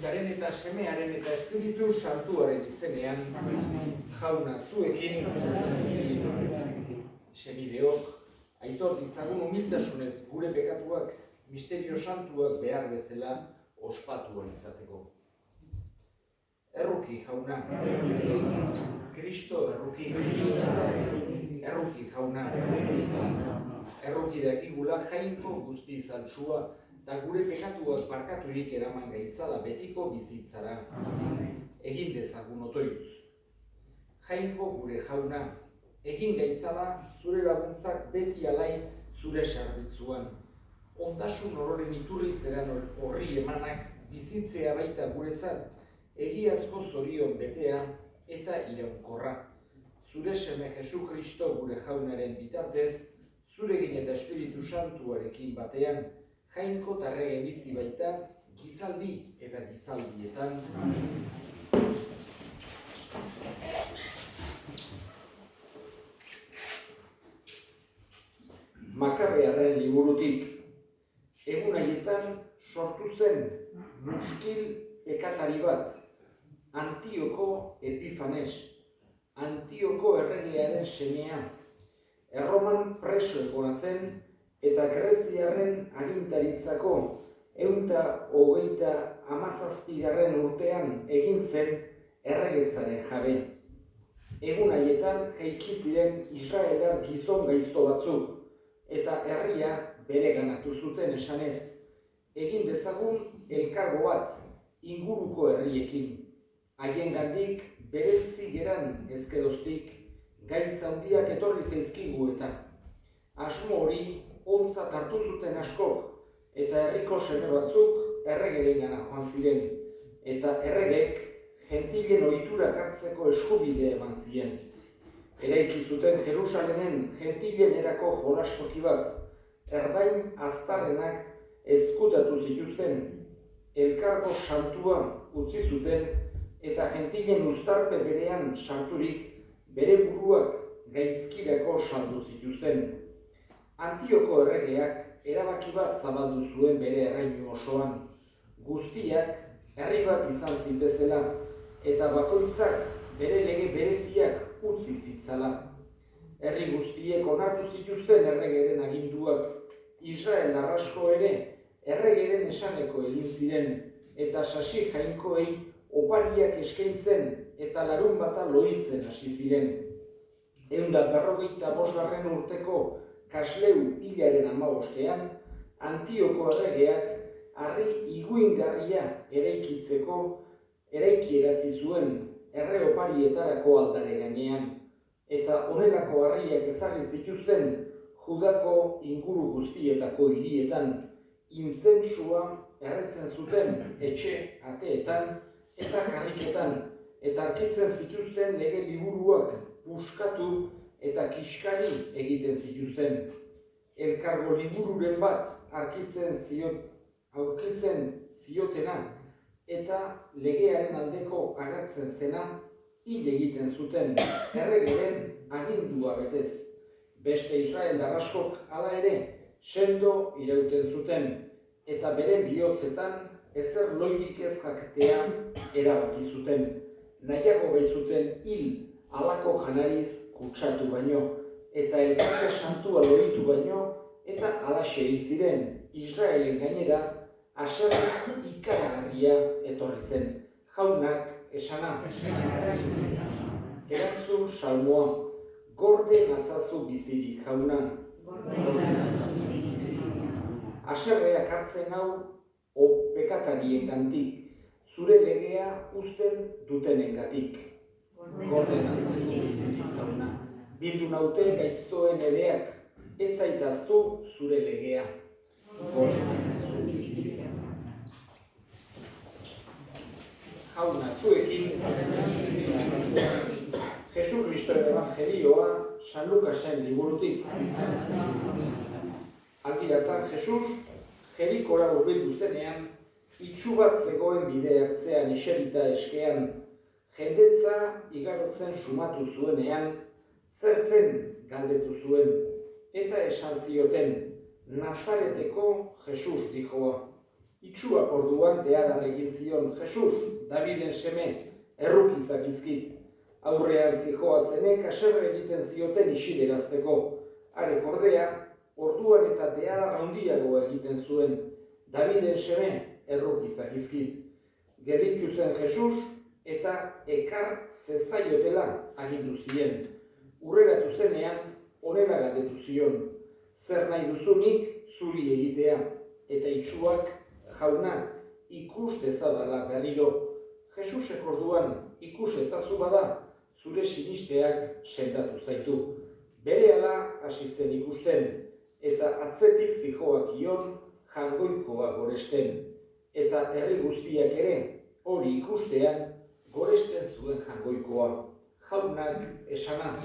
Aitaren eta Semearen eta Espiritu Santuaren izenean, Jauna zuekin, senideok, aitor ditzagun humiltasunez gure pekatuak, misterio santuak behar bezala ospatuan izateko. Erruki, Jauna. Kristo erruki. Erruki, Jauna. Erruki dakigula jainko guzti zaltsua, eta gure pekatuak barkaturik eraman gaitzala betiko bizitzara. Egin dezagun otoitz. Jainko gure Jauna, egin gaitzala zure laguntzak beti alai zure zerbitzuan. Ondasun ororen iturri zeran horri emanak bizitzea baita guretzat, egiazko zorion betea eta iraunkorra. Zure seme Jesu Kristo gure Jaunaren bitartez, zuregin eta Espiritu Santuarekin batean, jainko tarrege bizi baita, gizaldi eta gizaldietan. Makabearren liburutik, egun haietan sortu zen muskil pekatari bat, Antioko Epifanes, Antioko erregearen semea, Erroman preso egona zen eta Greziarren agintaritzako 127. urtean egin zen erregetzaren jabe. Egun haietan jaiki ziren Israelar gizon gaizto batzuk, eta herria bereganatu zuten esanez, egin dezagun elkargo bat inguruko herriekin. Haiengandik berezi geran ezkeroztik, gaitz handiak etorri zaizkigu eta asmo hori ontzat hartu zuten askok, eta herriko seme batzuk erregerengana joan ziren, eta erregek gentilen ohiturak hartzeko eskubide eman zien. Eraiki zuten Jerusalenen gentilenerako jolastoki bat, erdain aztarrenak ezkutatu zituzten, elkargo santua utzi zuten, eta gentilen uztarpe berean sarturik bere buruak gaizkirako saldu zituzten. Antioko erregeak erabaki bat zabaldu zuen bere erreinu osoan, guztiak herri bat izan zitezela, eta bakoitzak bere lege bereziak utzi zitzala. Herri guztiek onartu zituzten erregeren aginduak, Israel arrasko ere erregeren esaneko egin ziren, eta sasi jainkoei opariak eskaintzen eta larun bata lohitzen hasi ziren. 155. urteko Kasleu hilaren 15ean, Antioko erregeak harri iguingarria eraikierazi zuen erre oparietarako aldare gainean, eta honelako harriak ezarri zituzten Judako inguru guztietako hirietan, inzentsua erretzen zuten etxe ateetan eta karriketan, eta arkitzen zituzten lege liburuak puskatu eta kiskari egiten zituzten. Elkargo libururen bat aurkitzen ziotena eta legearen aldeko agertzen zena hil egiten zuten erregeren agindua betez. Beste Israeldar askok hala ere sendo irauten zuten, eta beren bihotzetan ezer loirik ez jakitea erabaki zuten. Nahiago baitzuten hil halako janariz kutsatu baino, eta elkarte santua loitu baino, eta halaxe hil ziren Israelen gainera haserre ikaragarria etorri zen. Jaunak esana. Erantzun salmoa. Gorde nazazu bizirik, Jauna. Haserreak hartzen hau pekatariengandik, zure legea uzten dutenengatik. Gorde nazazu bizirik, Jauna. Bildu naute gaiztoen edeak, ez zaitaztu zure legea. Gorde nazazu bizirik. Jauna, zuekin Jesu Kristoren Evangelioa San Lukasen liburutik. Aldiratan Jesus Jerikora hurbildu zenean, itsu bat zegoen bide ertzean eserita eskean, jendetza igarotzen sumatu zuenean, zer zen galdetu zuen, eta esan zioten, Nazareteko Jesus dijoa. Itxua orduan deadan egin zion Jesus, Daviden seme, errukizak izkit. Aurrean zijoa zenek haserre egiten zioten isilerazteko. Arek ordea, orduan eta deadar handiagoa egiten zuen. Daviden seme, errukizak izkit. Gelditu zen Jesus eta ekar zezaiotela agindu zien. Urreratu zenean, honela galdetu zion. Zer nahi duzunik zuri egitea, eta itxuak jauna ikus dezadala berriro. Jesusek orduan ikus ezazu bada, zure sinisteak sendatu zaitu. Berehala hasi zen ikusten, eta atzetik zijoakion jangoikoa goresten. Eta herri guztiak ere, hori ikustean, goresten zuen jangoikoa. Jaunak esana.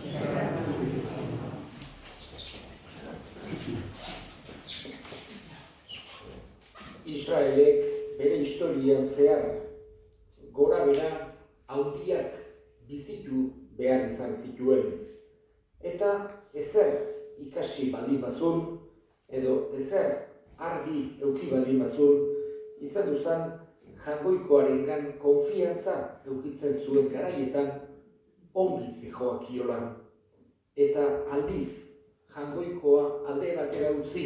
Israelek bere historian zehar gora bera handiak bizitu behar izan zituen. Eta ezer ikasi baldin bazun, edo ezer argi eduki baldin bazun, izan duzan jangoikoarengan konfiantza edukitzen zuen garaietan ongi zijoakiola. Eta aldiz, jangoikoa alde batera utzi,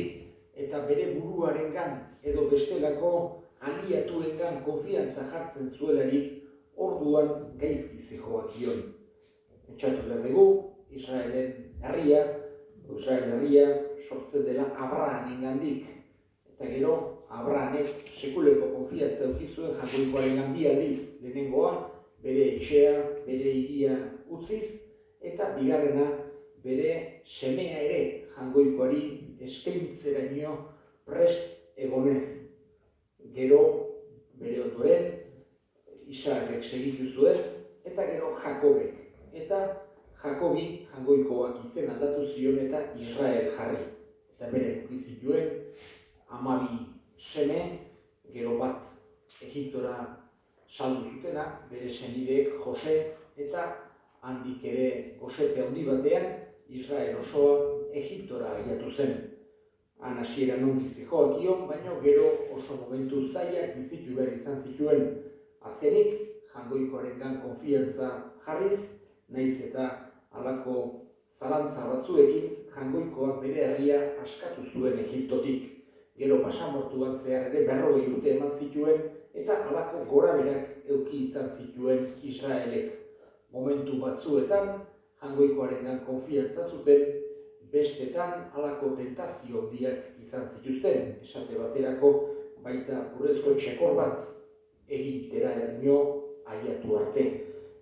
eta bere buruarengan edo bestelako aliatuengan konfiantza jartzen zuelarik, orduan gaizki zijoakion. Pentsatu behar dugu, Israel herria sortzen dela Abrahamengandik. Eta gero, Abrahamek sekuleko konfiantza eduki zuen jangoikoarengan bi aldiz, lehenengoa, bere etxea, bere hiria utziz, eta bigarrena, bere semea ere jangoikoari eskaintzeraino prest egonez. Gero, bere ondoren, Isaakek segitu zuen, eta gero Jakobek. Eta Jakobi jangoikoak izen aldatu zion eta Israel jarri. Eta bere zituen 12 seme, gero bat Egiptora saldu zutena, bere senideek Jose, eta handik ere gosete handi batean, Israel osoa Egiptora aiatu zen. Han hasieran ongi zijoakion, baina gero oso momentu zailak bizitu behar izan zituen. Azkenik, jangoikoarengan konfiantza jarriz, nahiz eta halako zalantza batzuekin, jangoikoak bere herria askatu zuen Egiptotik. Gero pasamortuan zehar ere 40 urte eman zituen, eta halako goraberak eduki izan zituen Israelek. Momentu batzuetan, jangoikoarengan konfiantza zuten, bestetan halako tentazio handiak izan zituzten. Esate baterako baita urrezko txekor bat egitera eraino aiatu arte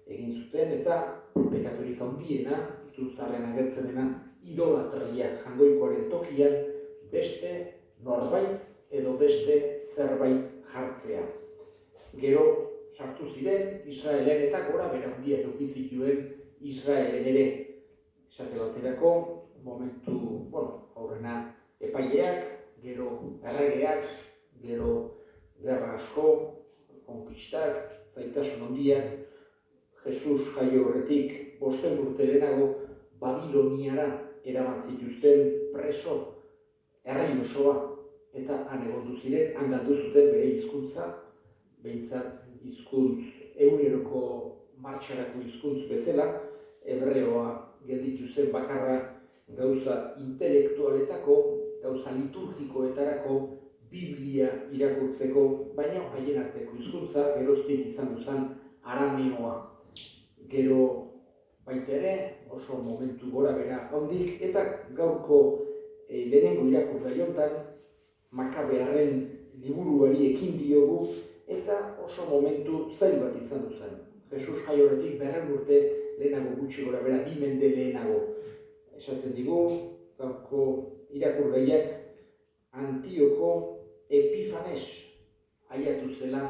egin zuten, eta pekaturik handiena, itzultzarren agertzen dena, idolatria jangoikoaren tokian beste norbait edo beste zerbait jartzea. Gero sartu ziren Israelen eta gora bera handiak eduki zituen Israelen ere. Esate baterako, momentu, aurrena epaileak, gero erregeak, gero gerra asko, konkistak, zailtasun handiak, Jesus jaio horretik 5 urte lehenago Babiloniara eraman zituzten preso herri osoa, eta han egondu ziren, han galdu zuten bere hizkuntza, behintzat hizkuntz eguneroko martxarako hizkuntz bezala, hebreoa gelditu zen bakarra gauza intelektualetako, gauza liturgikoetarako, Biblia irakurtzeko, baina haien arteko hizkuntza geroztik izan duzan arameoa. Gero baita ere, oso momentu gora bera handik, eta gaurko lehenengo irakurgai hontan Makabearren liburuari ekin diogu, eta oso momentu zail bat izan duzan. Jesus jaio horretik 200 urte lehenago, gutxi gora bera 2 mende lehenago. Esaten digu, gaurko irakurgaiak Antioko Epifanes aiatu zela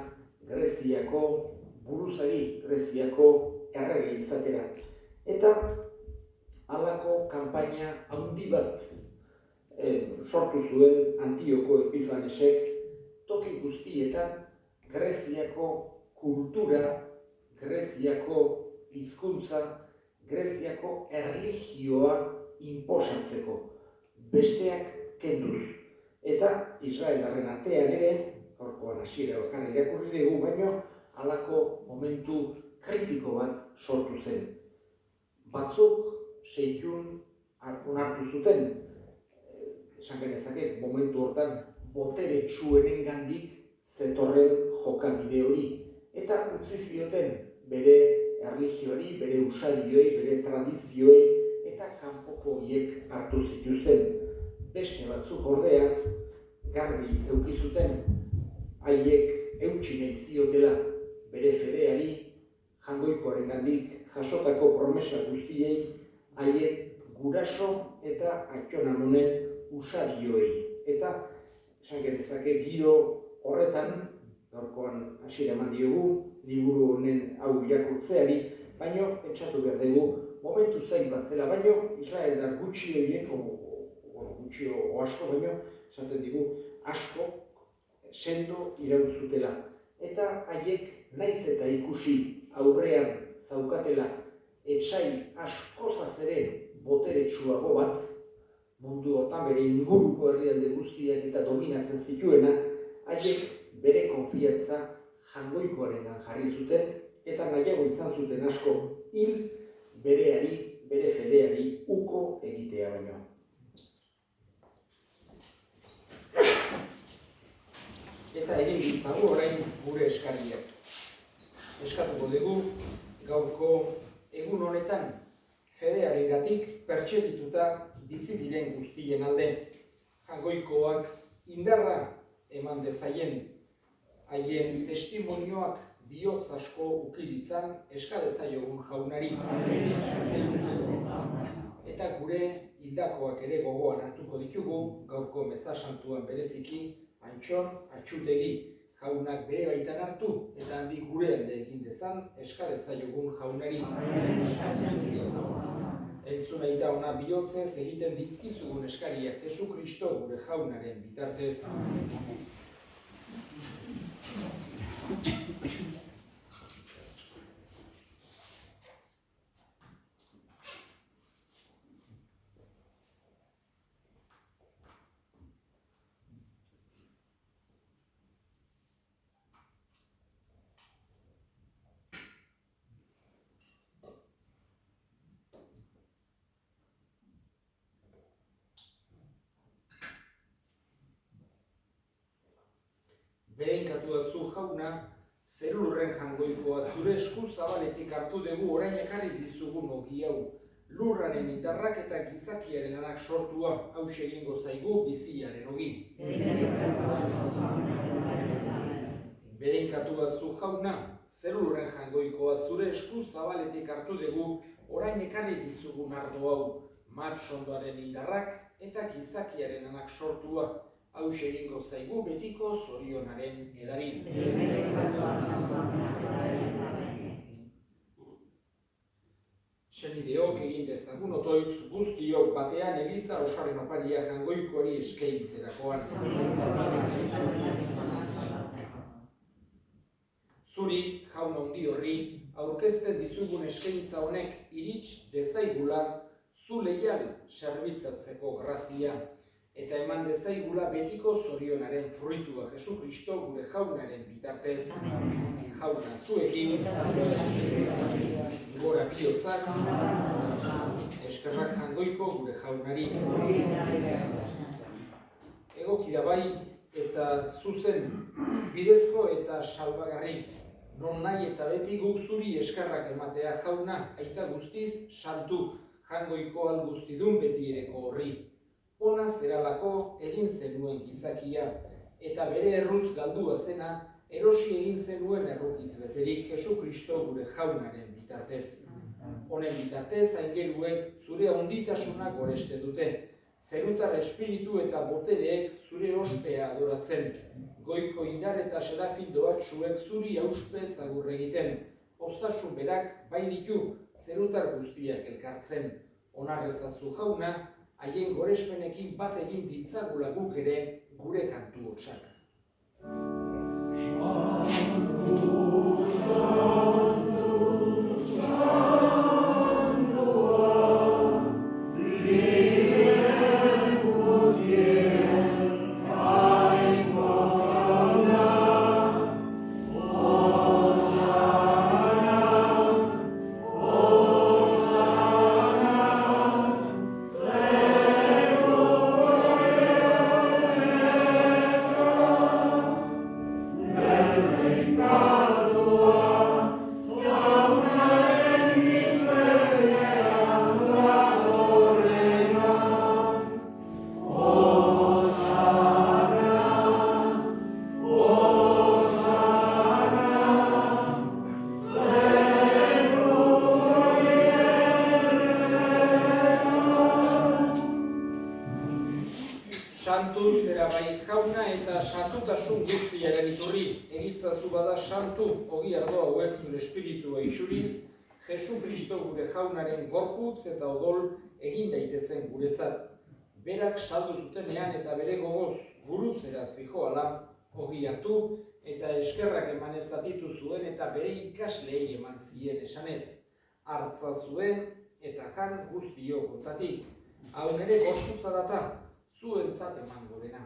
Greziako buruzagi, Greziako errege izatera. Eta halako kanpaina handi bat sortu zuen Antioko Epifanesek toki guztietan Greziako kultura, Greziako hizkuntza, Greziako erlijioa inposatzeko, besteak kenduz. Eta Israelarren artean ere gaurkoan hasiera bakarra irakurri dugu, baino halako momentu kritiko bat sortu zen. Batzuk seitun onartu zuten, esan genezake, momentu hortan boteretsuenengandik zetorren jokabide hori, eta utzi zioten bere erlijioari, bere usarioi, bere tradizioei, eta kanpoko horiek hartu zituzten. Beste batzuk ordea, garbi eduki zuten, haiek eutsi nahi ziotela bere fedeari, Jangoikoarengandik jasotako promesa guztiei, haien guraso eta atxonamonen usarioei. Eta, esan genezake, giro horretan, gaurkoan hasiera eman diogu, liburu honen hau irakurtzeari, baino, pentsatu behar dugu, momentu zain bat zela, baino, Israeldar gutxi horiek, gutxi o asko, baino, esaten digu, asko sendo iraunzutela. Eta haiek naiz eta ikusi aurrean zaukatela etsai askozaz ere boteretsuago bat, mundu hortan bere inguruko herrialde guztiak eta dominatzen zituena, haiek bere konfiantza Jangoikoarengan jarri zuten, eta nahiago izan zuten asko hil bereari, bere fedeari uko egitea baino. Eta egin ditzagu orain gure eskariak. Eskatuko dugu gaurko egun honetan fedearengatik pertsebituta bizi diren guztien alde. Jangoikoak indarra eman dezaien, haien testimonioak bihotz asko ukilitzan eska dezaiogun jaunari. Eta gure hildakoak ere gogoan hartuko ditugu, gaurko meza santuan bereziki, Antxon Atxutegi jaunak bere baitan hartu, eta handik gure alde egin dezan, eska dezaiogun jaunari. Entzun nahi da ona bihotzez egiten dizkizugun eskariak Jesu Kristo gure jaunaren bitartez. Behinkatu zu jauna, zerurren Jangoikoa zure esku zabaletik hartu dugu orain ekarri dizugun ogi hau. Lurraren indarrak eta gizakiaren lanak sortua, hauxe egingo zaigu biziaren ogi. Behinkatu zu jauna, zerurren Jangoikoa zure esku zabaletik hartu dugu orain ekarri dizugun ardo hau. Matxondoaren indarrak eta gizakiaren lanak sortua, hauxe egingo zaigu betiko zorionaren edari. Senideok egin dezagun otoitz guztiok batean Eliza osaren oparia Jangoikoari eskaintzerakoan. Zuri, jaun handi horri, aurkezten dizugun eskaintza honek irits dezaigula zu leial zerbitzatzeko grazia. Eta eman dezaigula betiko zorionaren fruitua Jesu Kristo gure jaunaren bitartez. Jauna zuekin, gora bihotzak, eskerrak Jangoiko gure jaunari. Egoki da bai eta zuzen, bidezko eta salbagarri, non nahi eta beti guk zuri eskerrak ematea jauna, aita guztiz santu, Jangoiko alguztidun beti ereko horri. Ona zeralako egin zenuen gizakia, eta bere erruz galdua zena, erosi egin zenuen errukiz beterik Jesu Kristo gure jaunaren bitartez. Honen bitartez, aingeruek zure onditasuna goreste dute, zerutar espiritu eta botereek zure ospea adoratzen, goiko indar eta serafin doatsuek zuri auspe zagur egiten, ostasun berak bai ditu zerutar guztiak elkartzen. Onarrezazu jauna, haien gorespenekin bat egin ditzagula guk ere gure kantu hotsak. Santu zera bai jauna eta santutasun guztiaren iturri, egitzazu bada santu, ogi ardo hauek zure espiritua isuriz, Jesu Kristo gure jaunaren gorputz eta odol egin daitezen guretzat. Berak saldu zutenean eta bere gogoz gurutzera zijoala, ogi hartu eta eskerrak emanez zatitu zuen eta bere ikaslei eman zien esanez. Hartza zuen eta jan guztio kontatik. Hau nere gorputza data, zuentzat emango dena.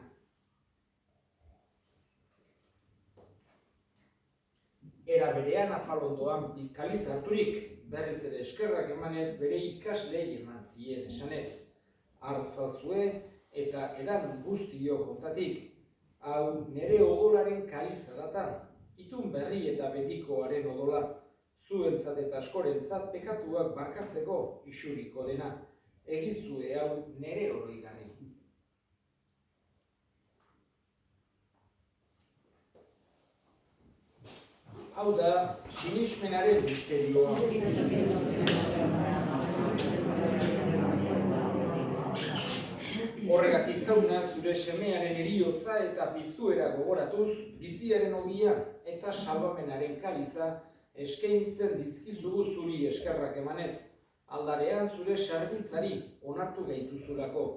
Era berean afalondoan kaliz harturik, berriz ere eskerrak emanez bere ikaslei eman zien esanez. Hartza zue eta edan guztio kontatik. Hau nere odolaren kaliza data, itun berri eta betikoaren odola, zuentzat eta askorentzat pekatuak barkatzeko isuriko dena. Egizue hau nere oroigarri. Hau da, sinismenaren misterioa. Horregatik jauna zure semearen heriotza eta piztuera gogoratuz, biziaren ogia eta salvamenaren kaliza eskaintzen dizkizugu zuri eskerrak emanez, aldarean zure sarbitzari onartu gaituzulako,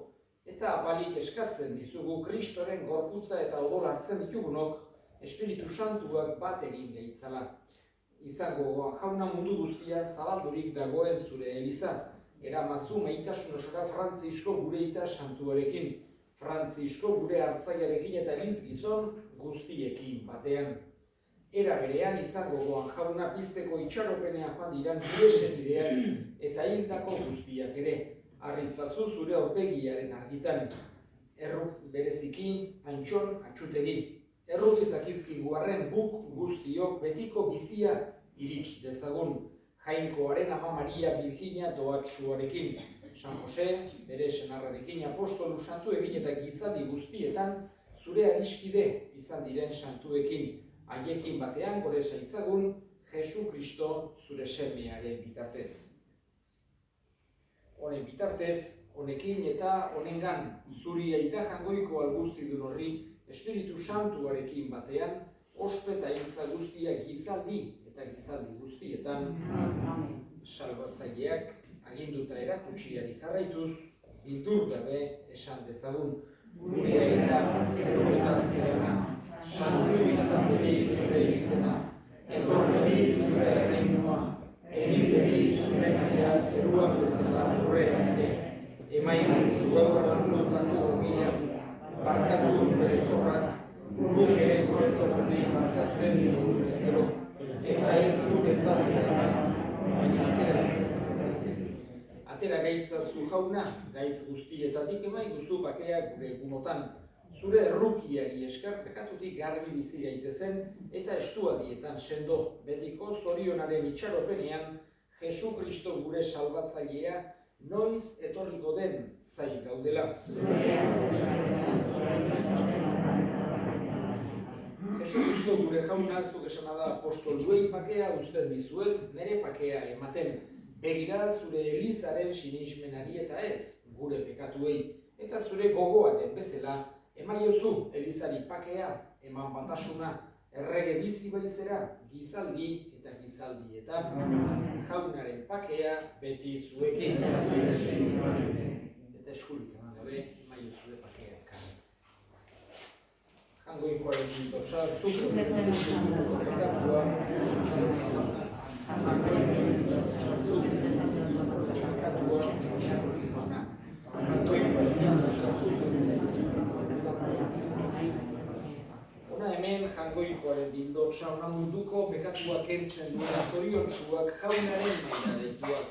eta apalik eskatzen dizugu Kristoren gorputza eta odol hartzen ditugunok, Espiritu Santuak bat egin gaitzala. Izango jauna mundu guztia zabaldurik dagoen zure eliza, eramazu maitasun osora Frantzisko gure ita santuarekin, Frantzisko gure hartzaiarekin eta eliz gizon guztiekin batean. Era berean izango jauna pizteko itxaropenean joan diran gure senideak eta hildako guztiak ere, harritzazu zure aurpegiaren argitan. Erruk berezikin, antxon, atxutegi. Erruk ezakizkigu arren buk guztiok betiko bizia irits dezagun. Jainkoaren ama Maria Virginia doatsuarekin. San Jose, bere senarrarekin apostolu santuekin eta gizadi guztietan zure adiskide izan diren santuekin. Haiekin batean gore zaitzagun Jesu Kristo zure semearen bitartez. Honen bitartez, honekin eta honengan zuri aita jangoiko alguztidun horri Espiritu Santuarekin batean, ospe eta hiltza guztiak gizaldi eta gizaldi guztietan, salbatzaileak aginduta erakutsiari jarraituz, bildur gabe esan dezagun. Gure aita zeroetan zerena, santu izan bere zure izena, etorri zure erreinua, egin bere zure naia zeruan bezala horrean ere, emaimuz gaur lotako ogian, barkatu bere zorrak, guk ere gure zorrani barkatzen dugu ezkero, eta ez dut eta baina atera gaitzazu jauna, gaitz guztietatik emai duzu bakea gure egunotan, zure errukiari esker pekatutik garbi bizi gaitezen eta estuadietan sendo, betiko zorionaren itxaropenean Jesu Kristo gure salbatzailea noiz etorriko den zai gaudela. Jesu Kristo gure jauna zuk esana da apostoluei pakea uzten dizuet, nere pakea ematen. Begira zure elizaren sinismenari eta ez, gure pekatuei, eta zure gogoaren bezala, emaiozu elizari pakea, eman batasuna, errege bizi baizera, gizaldi eta gizaldietan, jaunaren pakea beti zuekin. Eta eskurik eman gabe, emaiozu pakea ekarri. Jangoikoaren bintotxa, zuk pekatua, Hona hemen jangoikoaren bildotsa, hona munduko pekatua kentzen duena zoriontsuak jaunaren maila deituak.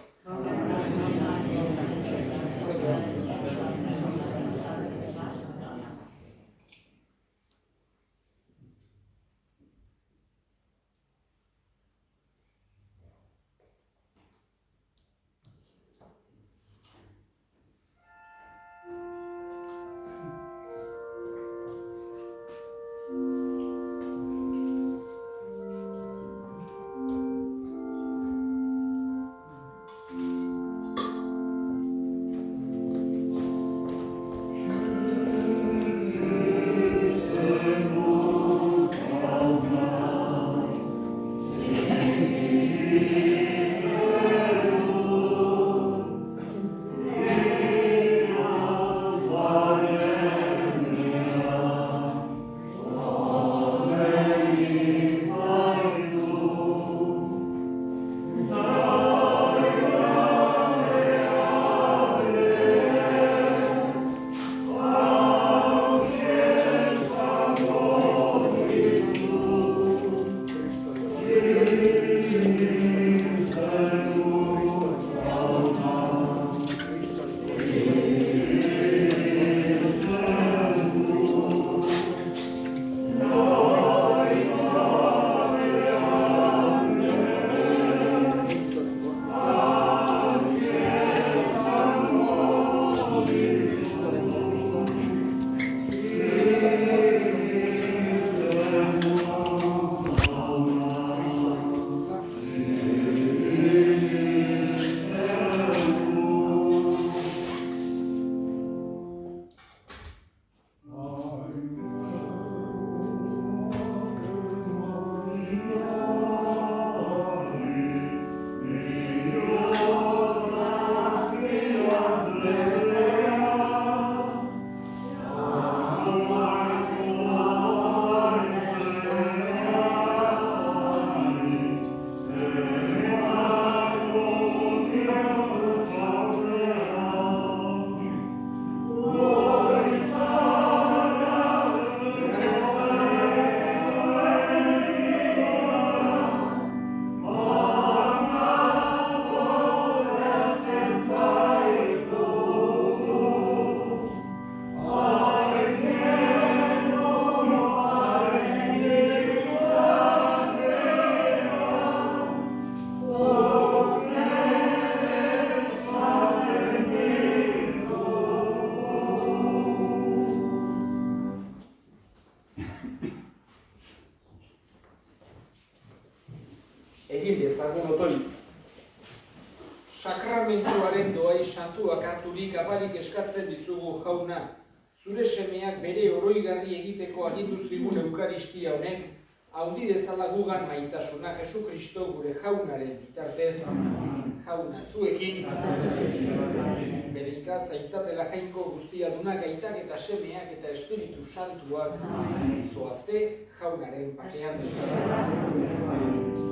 dezagun otoi. Sakramentuaren doai santuak harturik abarik eskatzen dizugu jauna. Zure semeak bere oroigarri egiteko agindu zigun eukaristia honek, haundi dezala gugan maitasuna Jesukristo gure jaunaren bitartez. Jauna, zuekin, bedika zaintzatela jainko guztiadunak aitak eta semeak eta Espiritu Santuak zoazte jaunaren pakean. Jauna,